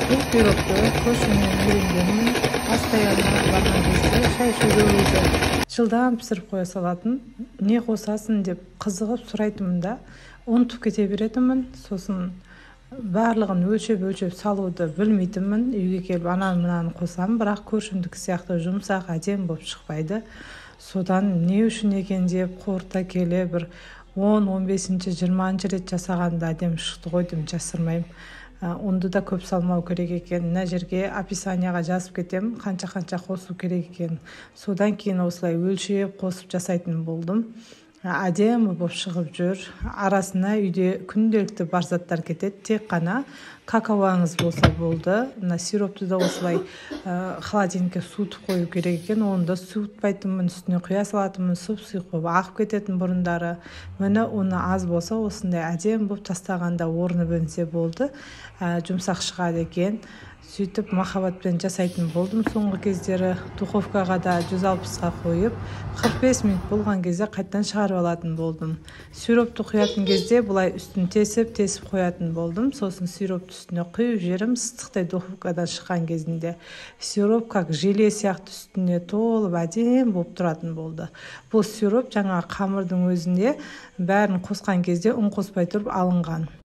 Бул пирогду кофе менен үйрөнгөнмүн. Постоянно барган кезде чай ішүүгө жылдам пісіріп қоя салатын. Не қосасың деп қызығып сұрайтынмын да, ұмытып кете беретінмін. Сосын барлығын өлшеп салуды білмейтінмін. Үйге келіп ананы қосамын, бірақ көршімдікі сияқты жұмсақ, әдемі болып шықпайды. Содан не үшін екен деп қорыта келе бір 10-15-20 рет жасағанда әдемі шықты ғой деп жасырмаймын. Онды да көп салмау керек екен. Мына жерге описанияға жазып кетем, қанша қосу керек екен. Содан кейін осылай өлшеп қосып жасайтын болдым. Әдемі болып шығып жүр. Арасына үйде күнделікті бар заттар кетеді. Тек қана какаоңыз болса болды. Мына сиропты да осылай холодильникке суытып қою керек екен. Оны да суытпайтынмын, үстіне құя салатынмын, сұп-сұйық болып ағып кететін бұрындары. Міне оны аз болса осындай әдемі болып тастағанда орны бөлінсе болды. Жұмсақ шығады екен. Сөйтіп махаббатпен жасайтын болдым. Соңғы кездері духовкаға да 160-ға қойып, 45 минут болған кезде қайттан шығарып алатын болдым. Сиропты құятын кезде бұлай үстін тесіп қоятын болдым. Сосын сиропты үстіне құйып жерім ыстықтай духовкадан шыққан кезінде сироп как желе сияқты үстіне толып әдемі болып тұратын болды. Бұл сироп жаңа қамырдың өзінде бәрін қосқан кезде ұн қоспай тұрып алынған.